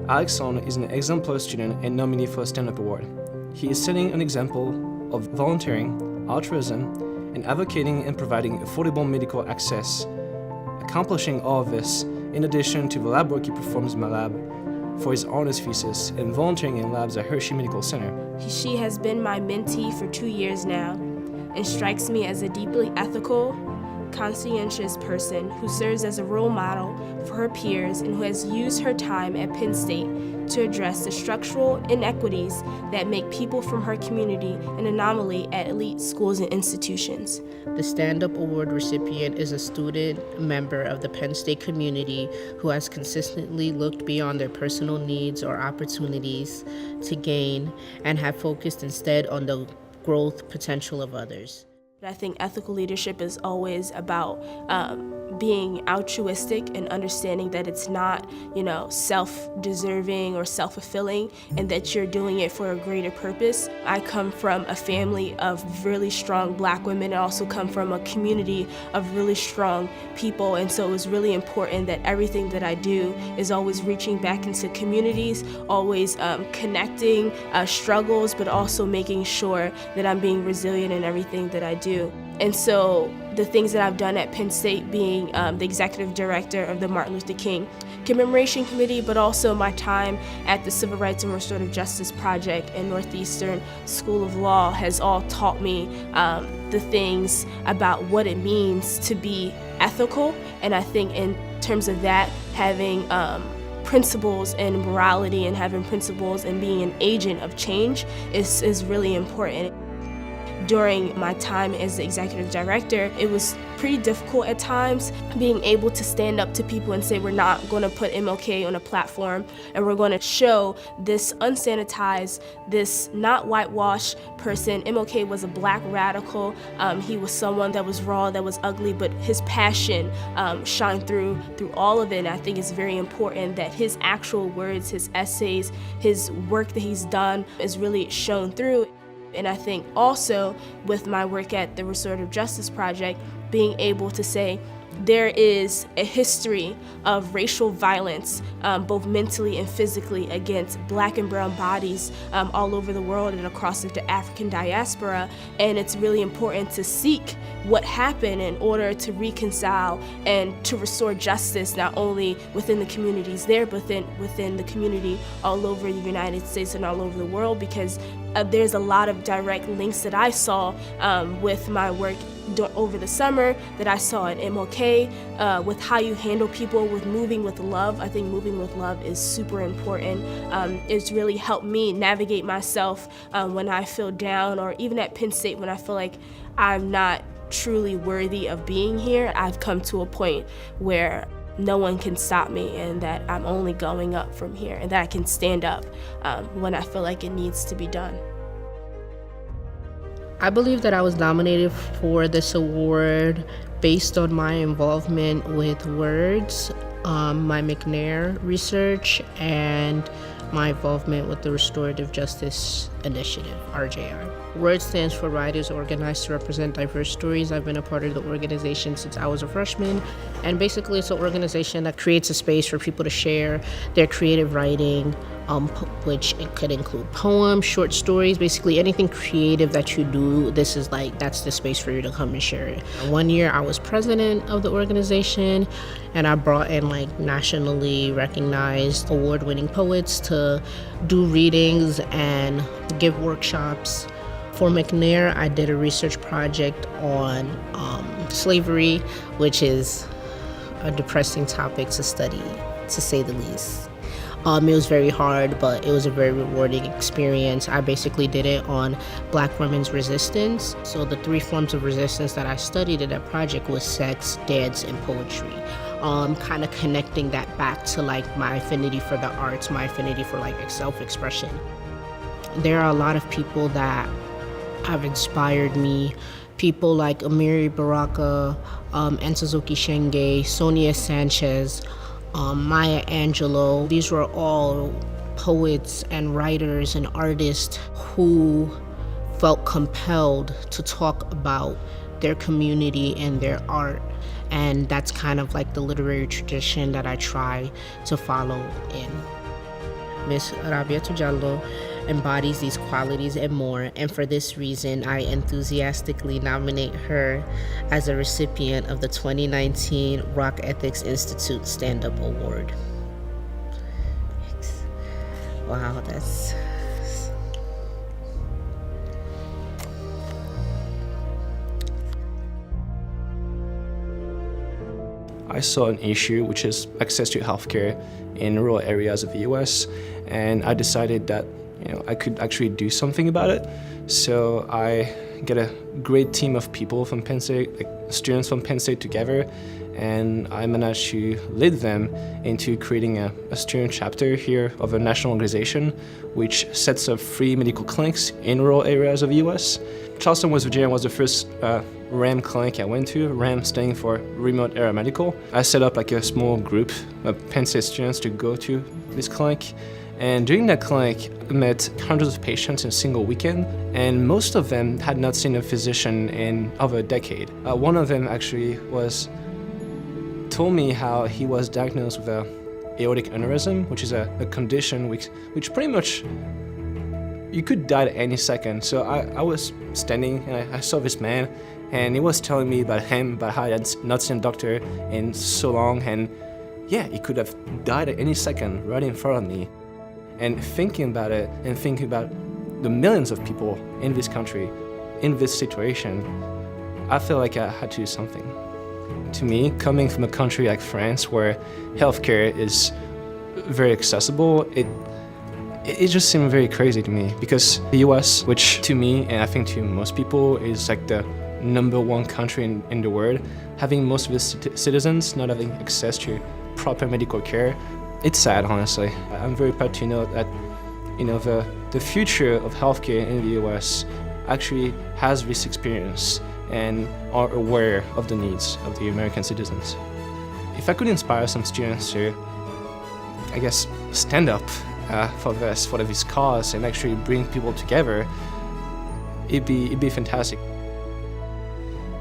Alexandre is an exemplar student and nominee for a stand-up award. He is setting an example of volunteering, altruism, and advocating and providing affordable medical access, accomplishing all of this in addition to the lab work he performs in my lab for his honors thesis and volunteering in labs at Hershey Medical Center. She has been my mentee for 2 years now and strikes me as a deeply ethical, conscientious person who serves as a role model for her peers and who has used her time at Penn State to address the structural inequities that make people from her community an anomaly at elite schools and institutions. The stand-up award recipient is a student member of the Penn State community who has consistently looked beyond their personal needs or opportunities to gain and have focused instead on the growth potential of others. I think ethical leadership is always about being altruistic and understanding that it's not, self-deserving or self-fulfilling, and that you're doing it for a greater purpose. I come from a family of really strong Black women. I also come from a community of really strong people, and so it was really important that everything that I do is always reaching back into communities, always connecting struggles, but also making sure that I'm being resilient in everything that I do. And so the things that I've done at Penn State, being the executive director of the Martin Luther King Commemoration Committee, but also my time at the Civil Rights and Restorative Justice Project and Northeastern School of Law has all taught me the things about what it means to be ethical. And I think in terms of that, having principles and morality and having principles and being an agent of change is really important. During my time as the executive director, it was pretty difficult at times being able to stand up to people and say, we're not going to put MLK on a platform, and we're going to show this unsanitized, this not whitewashed person. MLK was a Black radical. He was someone that was raw, that was ugly, but his passion shined through all of it. And I think it's very important that his actual words, his essays, his work that he's done is really shown through. And I think also with my work at the Restorative Justice Project, being able to say there is a history of racial violence, both mentally and physically, against Black and brown bodies all over the world and across the African diaspora. And it's really important to seek what happened in order to reconcile and to restore justice, not only within the communities there, but within the community all over the United States and all over the world, because there's a lot of direct links that I saw with my work over the summer that I saw at MLK with how you handle people, with moving with love. I think moving with love is super important. It's really helped me navigate myself when I feel down, or even at Penn State when I feel like I'm not truly worthy of being here. I've come to a point where no one can stop me, and that I'm only going up from here, and that I can stand up when I feel like it needs to be done. I believe that I was nominated for this award based on my involvement with words, my McNair research, and my involvement with the Restorative Justice Initiative, RJI. WORD stands for Writers Organized to Represent Diverse Stories. I've been a part of the organization since I was a freshman, and basically it's an organization that creates a space for people to share their creative writing, which it could include poems, short stories, basically anything creative that you do. That's the space for you to come and share it. One year I was president of the organization, and I brought in nationally recognized award-winning poets to do readings and give workshops. For McNair, I did a research project on slavery, which is a depressing topic to study, to say the least. It was very hard, but it was a very rewarding experience. I basically did it on Black women's resistance. So the 3 forms of resistance that I studied in that project was sex, dance, and poetry. Kind of connecting that back to my affinity for the arts, my affinity for self-expression. There are a lot of people that have inspired me. People like Amiri Baraka, Ntozake Shange, Sonia Sanchez, Maya Angelou. These were all poets and writers and artists who felt compelled to talk about their community and their art. And that's kind of the literary tradition that I try to follow in. Miss Rabiyatu Jalloh embodies these qualities and more, and for this reason, I enthusiastically nominate her as a recipient of the 2019 Rock Ethics Institute Stand-Up Award. Wow, that's... I saw an issue, which is access to healthcare in rural areas of the US, and I decided that I could actually do something about it. So I get a great team of people from Penn State, like students from Penn State together, and I managed to lead them into creating a student chapter here of a national organization which sets up free medical clinics in rural areas of the US. Charleston, West Virginia was the first RAM clinic I went to, RAM standing for Remote Area Medical. I set up like a small group of Penn State students to go to this clinic. And during that clinic, I met hundreds of patients in a single weekend, and most of them had not seen a physician in over a decade. One of them actually told me how he was diagnosed with a aortic aneurysm, which is a condition which pretty much you could die at any second. So I was standing and I saw this man, and he was telling me about how he had not seen a doctor in so long, and yeah, he could have died at any second right in front of me. And thinking about it and thinking about the millions of people in this country, in this situation, I feel like I had to do something. To me, coming from a country like France where healthcare is very accessible, it just seemed very crazy to me, because the US, which to me and I think to most people is like the #1 country in the world, having most of its citizens not having access to proper medical care, it's sad, honestly. I'm very proud to know that the future of healthcare in the US actually has this experience and are aware of the needs of the American citizens. If I could inspire some students to, I guess, stand up for this cause and actually bring people together, it'd be fantastic.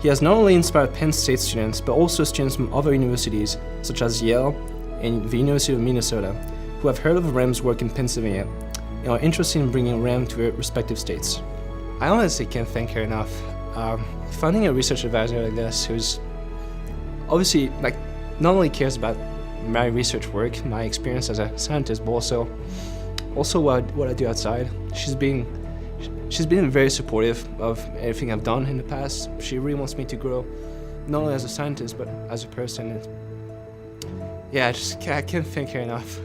He has not only inspired Penn State students, but also students from other universities, such as Yale and the University of Minnesota, who have heard of RAM's work in Pennsylvania and are interested in bringing RAM to their respective states. I honestly can't thank her enough. Finding a research advisor like this who's obviously not only cares about my research work, my experience as a scientist, but also what I do outside. She's been very supportive of everything I've done in the past. She really wants me to grow, not only as a scientist, but as a person. Yeah, I can't thank her enough.